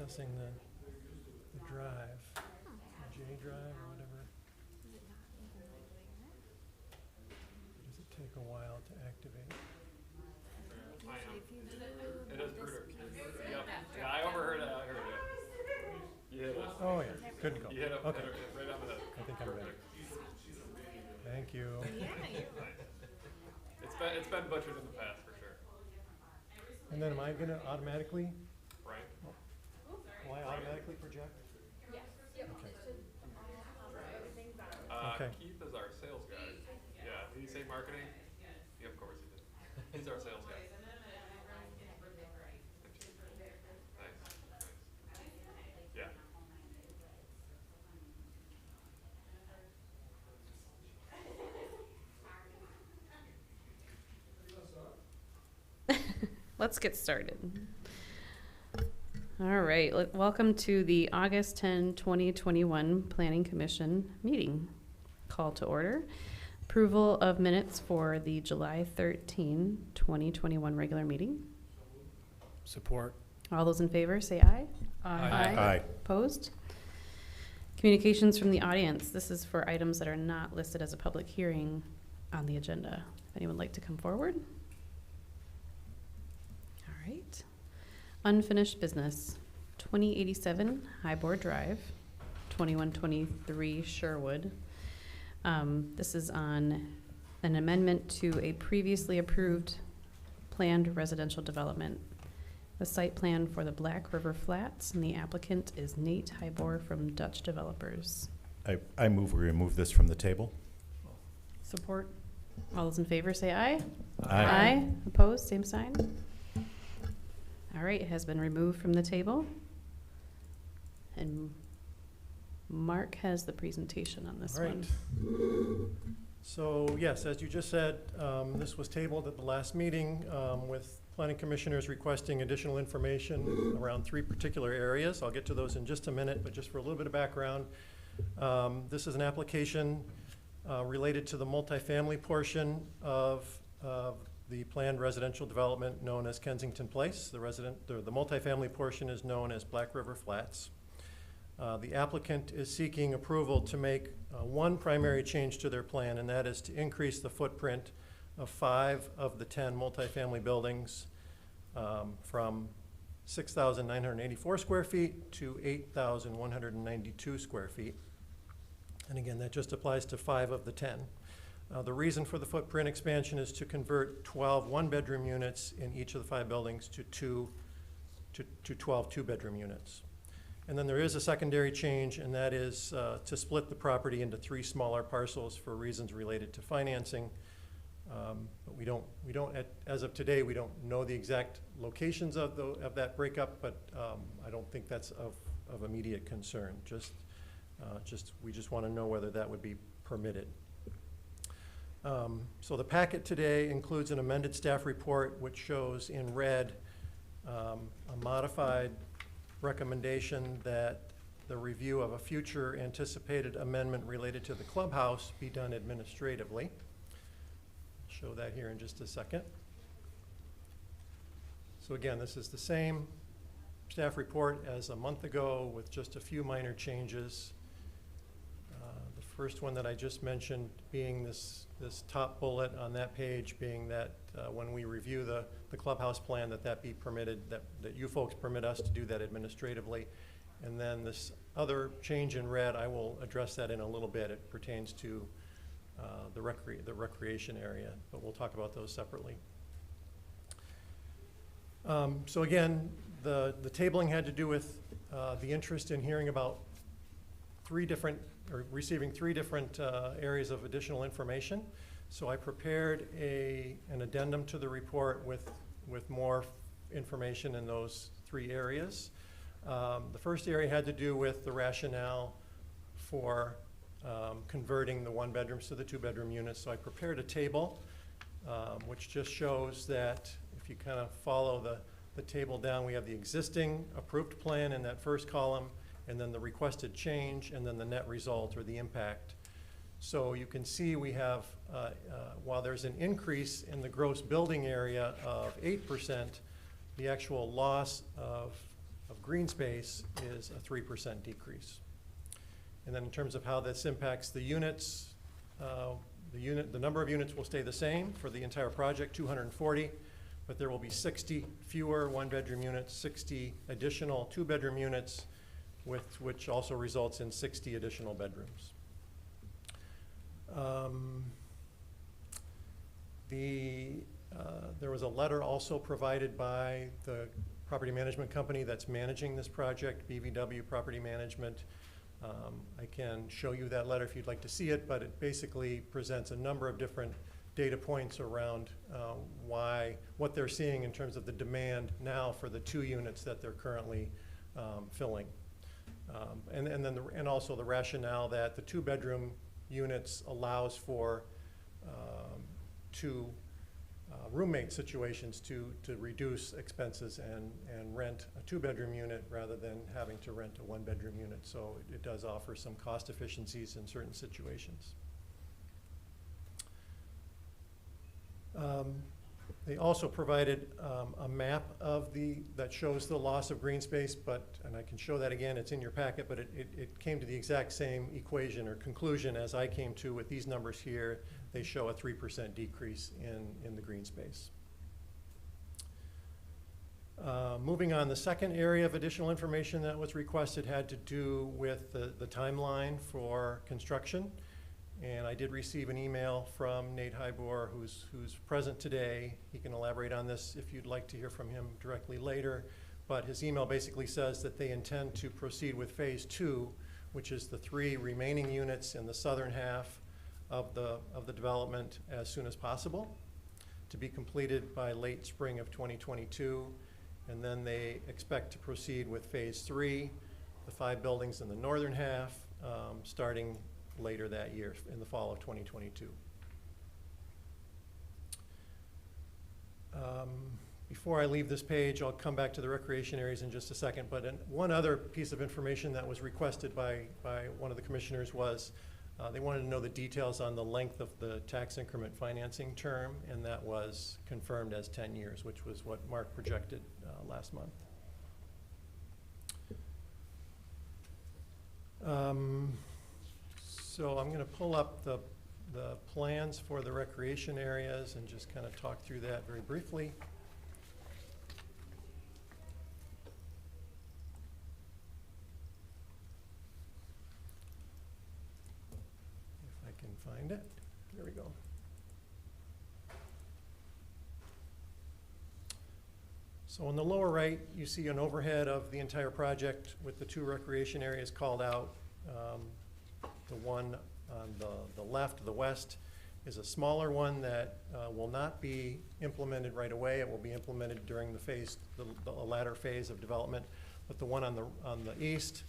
accessing the drive, the J drive or whatever. Does it take a while to activate? It is Bruder. Yep. Yeah, I overheard it. I heard it. You hit it. Oh yeah, good to go. You hit it, Okay, hit it right on the head. I think I'm ready. Thank you. It's been butchered in the past for sure. And then am I gonna automatically, Right? will I automatically project? Okay. Okay. Keith is our sales guy. Yeah. Did he say marketing? Yeah, of course he did. He's our sales guy. Thanks. Yeah. Let's get started. All right, welcome to the August 10, 2021 Planning Commission meeting. Call to order. Approval of minutes for the July 13, 2021 regular meeting. Support. All those in favor say aye. Aye. Opposed? Communications from the audience. This is for items that are not listed as a public hearing on the agenda. If anyone would like to come forward? All right. Unfinished business. 2087 Heyboer Drive, 2123 Sherwood. This is on an amendment to a previously approved planned residential development. The site plan for the Black River Flats, and the applicant is Nate Heyboer from Dutch Developers. I move we remove this from the table. Support. All those in favor say aye. Aye. Opposed, same sign. All right, it has been removed from the table. And Mark has the presentation on this one. So yes, as you just said, this was tabled at the last meeting with planning commissioners requesting additional information around 3 particular areas. I'll get to those in just a minute, but just for a little bit of background, this is an application related to the multifamily portion of the planned residential development known as Kensington Place. The multifamily portion is known as Black River Flats. The applicant is seeking approval to make one primary change to their plan, and that is to increase the footprint of 5 of the 10 multifamily buildings from 6,984 square feet to 8,192 square feet. And again, that just applies to 5 of the 10. The reason for the footprint expansion is to convert 12 one-bedroom units in each of the 5 buildings to 12 two-bedroom units. And then there is a secondary change, and that is to split the property into 3 smaller parcels for reasons related to financing. But we don't as of today, we don't know the exact locations of that breakup, but I don't think that's of immediate concern. We just want to know whether that would be permitted. So the packet today includes an amended staff report, which shows in red a modified recommendation that the review of a future anticipated amendment related to the clubhouse be done administratively. I'll show that here in just a second. So again, this is the same staff report as a month ago with just a few minor changes. The first one that I just mentioned being this top bullet on that page being that when we review the clubhouse plan that be permitted, that you folks permit us to do that administratively. And then this other change in red, I will address that in a little bit. It pertains to the recreation area, but we'll talk about those separately. So again, the tabling had to do with the interest in hearing about receiving three different areas of additional information. So I prepared an addendum to the report with more information in those 3 areas. The first area had to do with the rationale for converting the 1 bedrooms to the 2 bedroom units. So I prepared a table which just shows that if you kind of follow the table down, we have the existing approved plan in that first column, and then the requested change, and then the net result or the impact. So you can see we have, while there's an increase in the gross building area of 8%, the actual loss of of green space is a 3% decrease. And then in terms of how this impacts the units, the number of units will stay the same for the entire project, 240, but there will be 60 fewer one-bedroom units, 60 additional two-bedroom units, which also results in 60 additional bedrooms. There was a letter also provided by the property management company that's managing this project, BVW Property Management. I can show you that letter if you'd like to see it, but it basically presents a number of different data points around what they're seeing in terms of the demand now for the 2 units that they're currently filling. And also the rationale that the 2-bedroom units allows for 2 roommate situations to reduce expenses and rent a 2-bedroom unit rather than having to rent a 1-bedroom unit. So it does offer some cost efficiencies in certain situations. They also provided a map that shows the loss of green space, and I can show that again, it's in your packet, but it came to the exact same equation or conclusion as I came to with these numbers here. They show a 3% decrease in the green space. Moving on, the second area of additional information that was requested had to do with the timeline for construction. And I did receive an email from Nate Heyboer, who's present today. He can elaborate on this if you'd like to hear from him directly later. But his email basically says that they intend to proceed with phase 2, which is the 3 remaining units in the southern half of the development as soon as possible, to be completed by late spring of 2022. And then they expect to proceed with phase 3, the 5 buildings in the northern half, starting later that year, in the fall of 2022. Before I leave this page, I'll come back to the recreation areas in just a second, but one other piece of information that was requested by one of the commissioners was they wanted to know the details on the length of the tax increment financing term, and that was confirmed as 10 years, which was what Mark projected last month. So I'm going to pull up the plans for the recreation areas and just kind of talk through that very briefly. If I can find it. There we go. So on the lower right, you see an overhead of the entire project with the 2 recreation areas called out. The one on the left, the west, is a smaller one that will not be implemented right away. It will be implemented during the latter phase of development. But the one on the east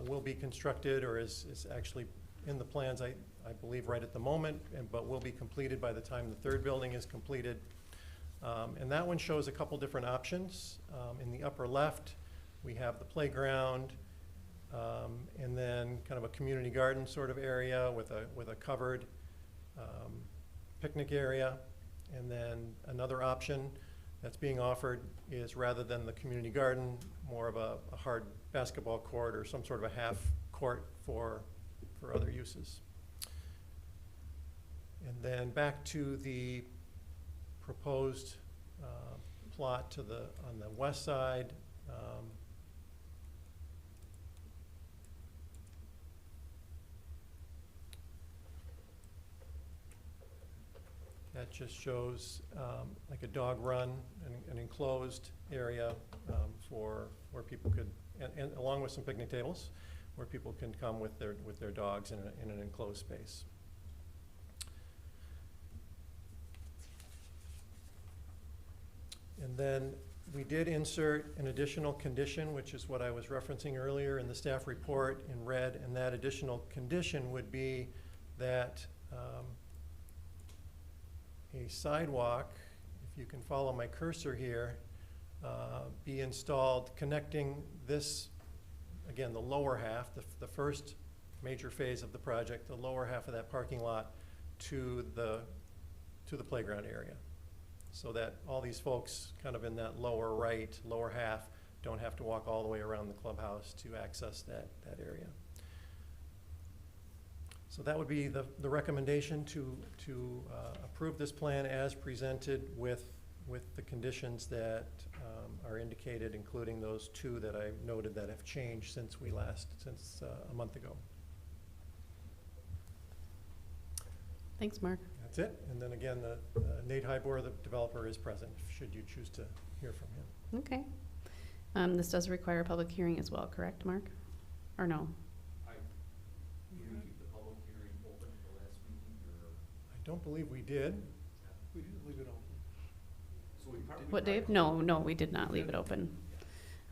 will be constructed, or is actually in the plans, I believe, right at the moment, but will be completed by the time the 3rd building is completed. And that one shows a couple different options. In the upper left, we have the playground, and then kind of a community garden sort of area with a covered picnic area. And then another option that's being offered is, rather than the community garden, more of a hard basketball court or some sort of a half court for other uses. And then back to the proposed plot on the west side. That just shows like a dog run, an enclosed area for where people could, and along with some picnic tables, where people can come with their dogs in an enclosed space. And then we did insert an additional condition, which is what I was referencing earlier in the staff report in red, and that additional condition would be that a sidewalk, if you can follow my cursor here, be installed connecting this, again, the lower half, the first major phase of the project, the lower half of that parking lot to the playground area. so that all these folks kind of in that lower right, lower half, don't have to walk all the way around the clubhouse to access that area. So that would be the recommendation to approve this plan as presented with the conditions that are indicated, including those two that I noted that have changed since a month ago. Thanks, Mark. That's it. And then again, Nate Heyboer, the developer, is present, should you choose to hear from him. Okay. This does require a public hearing as well, correct, Mark? Or no? Did you keep the public hearing open at the last meeting, or? I don't believe we did. We didn't leave it open. So we probably. What, Dave? No, we did not leave it open.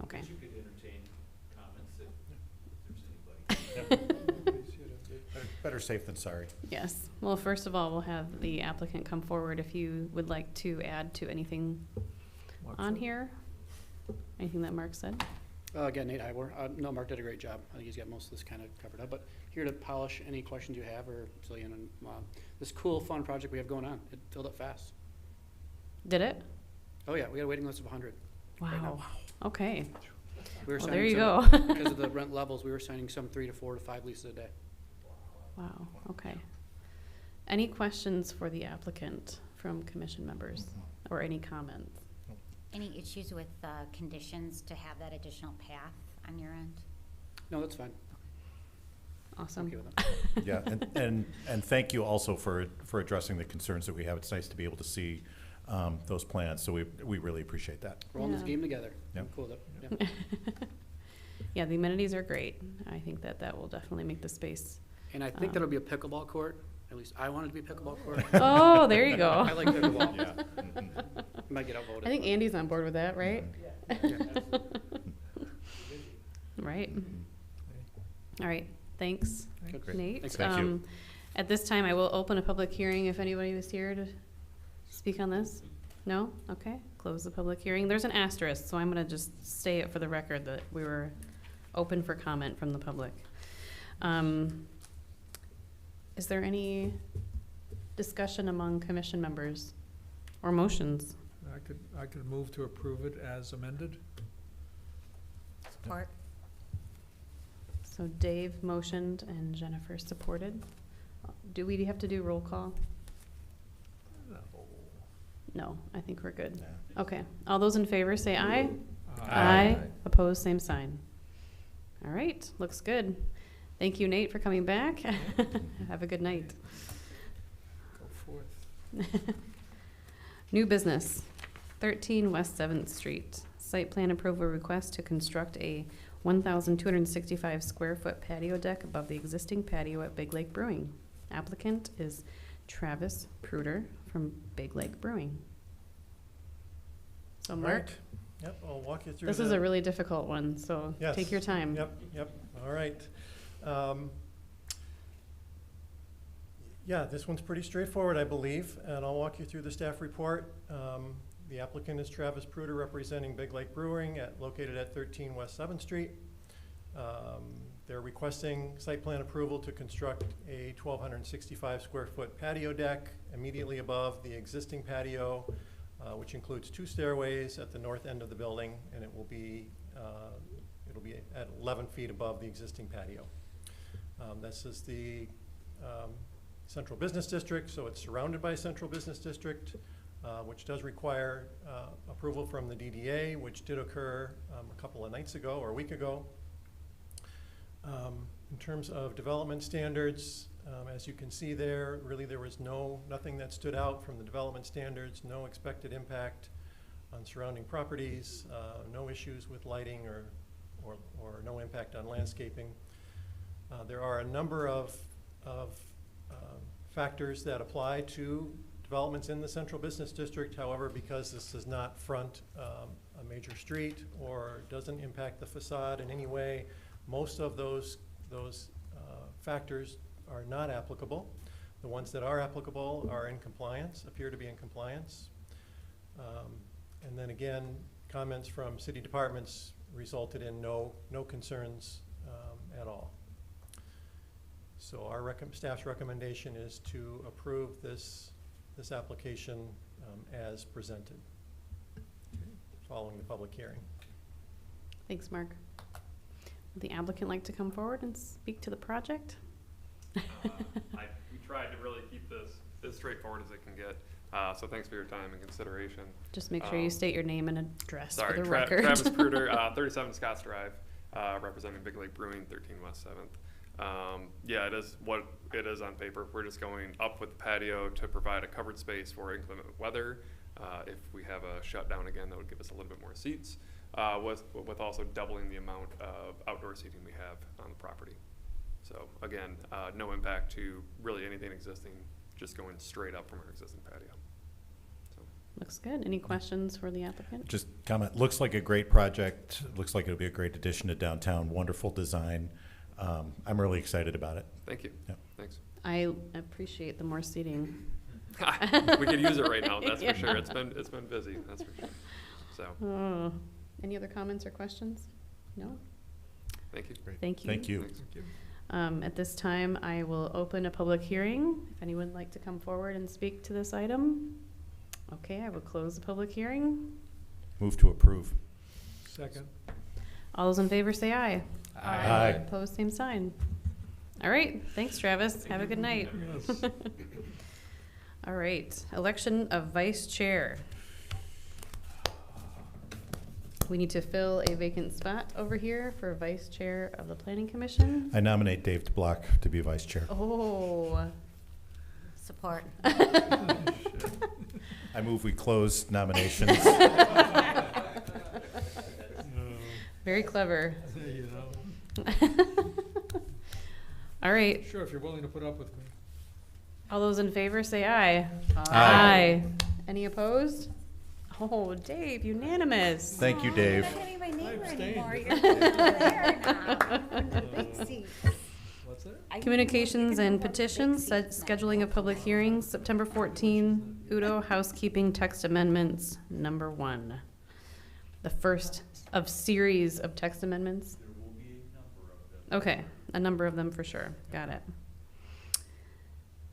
Okay. But you could entertain comments if there's anybody. Better safe than sorry. Yes. Well, first of all, we'll have the applicant come forward if you would like to add to anything on here. Anything that Mark said? Again, Nate Heyboer. No, Mark did a great job. I think he's got most of this kind of covered up, but here to polish any questions you have, or Jillian, and this cool, fun project we have going on. It filled up fast. Did it? Oh yeah, we got a waiting list of 100. Wow. Right now. Okay. We were Well, signing there you some- go. Because of the rent levels, we were signing some 3 to 4 to 5 leases a day. Wow. Okay. Any questions for the applicant from commission members or any comments? Any issues with conditions to have that additional path on your end? No, that's fine. Awesome. Okay with that. Yeah, and thank you also for addressing the concerns that we have. It's nice to be able to see those plans, so we really appreciate that. We're all in this Yeah. game together. Yep. I'm cool with it. Yeah. Yeah, the amenities are great. I think that will definitely make the space. And I think that'll be a pickleball court. At least I want it to be a pickleball court. Oh, there you go. I like pickleball. Yeah. Might get outvoted. I think Andy's on board with that, right? Right. All right. Thanks, Good. Nate. Thanks. Thank you. At this time, I will open a public hearing if anybody was here to speak on this. No? Okay. Close the public hearing. There's an asterisk, so I'm going to just say it for the record that we were open for comment from the public. Is there any discussion among commission members or motions? I could move to approve it as amended. Support? So Dave motioned and Jennifer supported. Do we have to do roll call? No, I think we're good. Yeah. Okay. All those in favor say aye. Aye. Opposed, same sign. All right, looks good. Thank you, Nate, for coming back. Have a good night. Go forth. New business, 13 West 7th Street. Site plan approval request to construct a 1,265 square foot patio deck above the existing patio at Big Lake Brewing. Applicant is Travis Pruder from Big Lake Brewing. So Mark, Right. Yep, I'll walk you through this is a really difficult one, so Yes. take your time. Yep, all right. Yeah, this one's pretty straightforward, I believe, and I'll walk you through the staff report. The applicant is Travis Pruder, representing Big Lake Brewing, located at 13 West 7th Street. They're requesting site plan approval to construct a 1,265 square foot patio deck immediately above the existing patio, which includes 2 stairways at the north end of the building, and it'll be at 11 feet above the existing patio. This is the Central Business District, so it's surrounded by Central Business District, which does require approval from the DDA, which did occur a couple of nights ago or a week ago. In terms of development standards, as you can see there, really there was nothing that stood out from the development standards, no expected impact on surrounding properties, no issues with lighting or no impact on landscaping. There are a number of factors that apply to developments in the Central Business District. However, because this does not front a major street or doesn't impact the facade in any way, most of those factors are not applicable. The ones that are applicable are in compliance, appear to be in compliance. And then again, comments from city departments resulted in no concerns at all. So our staff's recommendation is to approve this application as presented, following the public hearing. Thanks, Mark. Would the applicant like to come forward and speak to the project? We tried to really keep this as straightforward as it can get. So thanks for your time and consideration. Just make sure you state your name and address Sorry, for the record. Travis Pruder, 37 Scotts Drive, representing Big Lake Brewing, 13 West 7th. Yeah, it is what it is on paper. We're just going up with the patio to provide a covered space for inclement weather. If we have a shutdown again, that would give us a little bit more seats, with also doubling the amount of outdoor seating we have on the property. So again, no impact to really anything existing, just going straight up from our existing patio. So. Looks good. Any questions for the applicant? Just comment, looks like a great project, looks like it'll be a great addition to downtown, wonderful design. I'm really excited about it. Thank you. Yep. Thanks. I appreciate the more seating. We could use it right now, that's Yeah. for sure. It's been busy, that's for sure. So, Oh. Any other comments or questions? No? thank you. Great. Thank you. Thank you. Thanks. Thank you. At this time, I will open a public hearing. If anyone would like to come forward and speak to this item. Okay, I will close the public hearing. Move to approve. Second. All those in favor say aye. Aye. Opposed, same sign. All right, thanks, Travis. Have a good night. Yes. All right, election of vice chair. We need to fill a vacant spot over here for vice chair of the planning commission. I nominate Dave DeBlock to be vice chair. Oh. Support. I move we close nominations. Very clever. You know, All right, sure, if you're willing to put up with me. all those in favor say aye. Aye. Any opposed? Oh, Dave, unanimous. Thank you, Aw, Dave. You're not getting my name abstained. anymore. You're there now. In the big seat. What's that? I- Communications and You're gonna petitions, have more big seats scheduling of public hearings, September 14. Udo, housekeeping text amendments, number 1. The first of series of text amendments. There will be a number of them. Okay, a number of them for sure. Got it.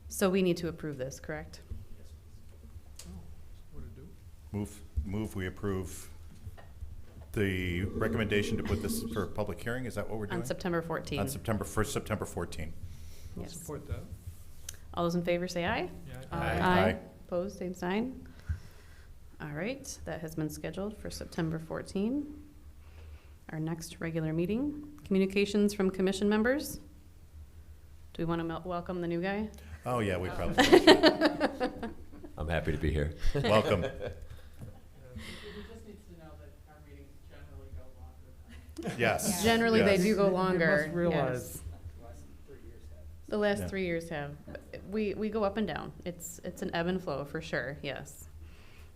So we need to approve this, correct? What'd it do? Move we approve the recommendation to put this for a public hearing. Is that what we're doing? On September 14. On September 14. I'll Yes. support that. All those in favor say aye. Yeah. Aye. Aye. Opposed, same sign. All right, that has been scheduled for September 14. Our next regular meeting. Communications from commission members. Do we want to welcome the new guy? Oh, yeah, we probably, I'm happy to be here. welcome. He just needs to know that our meetings generally go longer than. Yes. Generally, they yes. do go You longer. must realize- Yes. The last Yeah. 3 years have. We go up and down. It's an ebb and flow for sure, yes.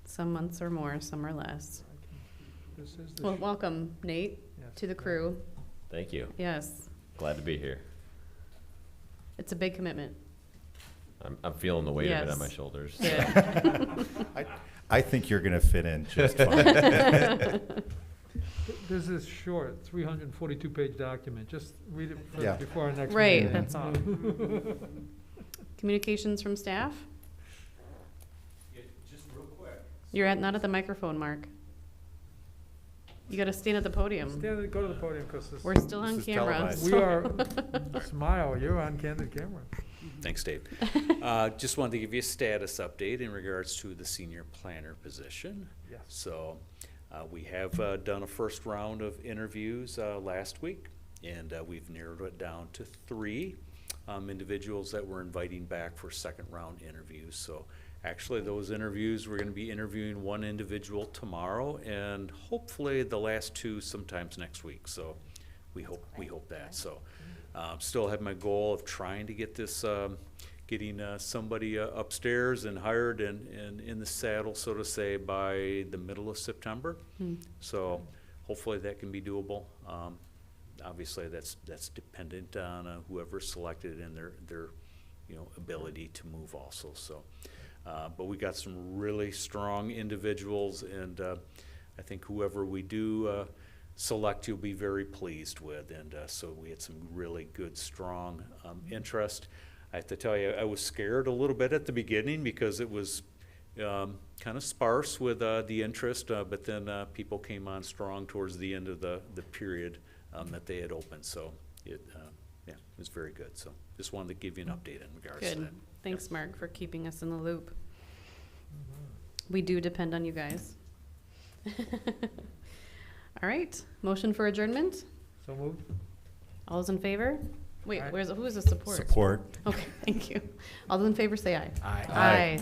Some months are more, some are less. This is the. Well, welcome, Nate, Yes. to the crew. Thank you. Yes, Glad to be here. it's a big commitment. I'm feeling the weight of it on my Yes. shoulders. Good. I think you're going to fit in just fine. This is short, 342-page document. Just read it Yeah. before our next meeting. Right, that's all. Communications from staff? Yeah, just real quick. You're not at the microphone, Mark. You gotta stand at the podium. Go to the podium, because We're still on This is camera. televised. we so- are, smile, you're on candid camera. Thanks, Dave. Just wanted to give you a status update in regards to the senior planner position. Yes. So, we have done a first round of interviews last week, and we've narrowed it down to 3 individuals that we're inviting back for second round interviews. So, actually, those interviews, we're gonna be interviewing 1 individual tomorrow, and hopefully the last 2 sometimes next week. So, we hope that. So, still have my goal of trying to get this, getting somebody upstairs and hired and in the saddle, so to say, by the middle of September. So hopefully that can be doable. Obviously, that's dependent on whoever's selected and their ability to move also. So, but we got some really strong individuals, and I think whoever we do select, you'll be very pleased with. And so we had some really good, strong interest. I have to tell you, I was scared a little bit at the beginning because it was kind of sparse with the interest, but then people came on strong towards the end of the period that they had opened. So it was very good. So just wanted to give you an update in regards to Good. that. Thanks, Mark, for keeping us in the loop. We do depend on you guys. All right, motion for adjournment? So moved? All those in favor? Wait, Aye. who is the support? Support. Okay, thank you. All those in favor say aye. Aye. Aye.